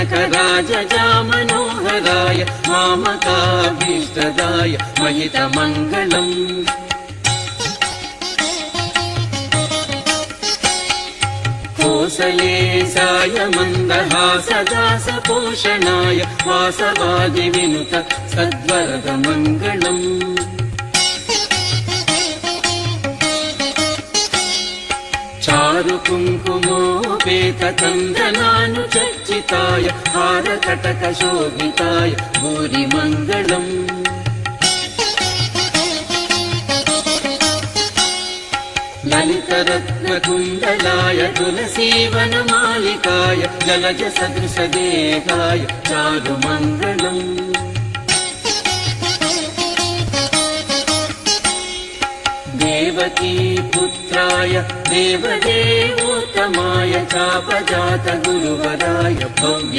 जनकराजजामनोहराय मामकाभीष्टदाय महितमङ्गलम् कोसलेशाय मन्दहासदासपोषणाय वासवादिविनुत सद्वरदमङ्गलम् चारुकुङ्कुमोपेतचन्दनानुचर्चिताय हारकटकशोभिताय भूरिमङ्गलम् ललितरत्नकुण्डलाय तुलसीवनमालिकाय जलजसदृशदेहाय चारुमङ्गलम् देवकी पुत्राय देवदेवोत्तमाय चापजातगुरुवराय भव्य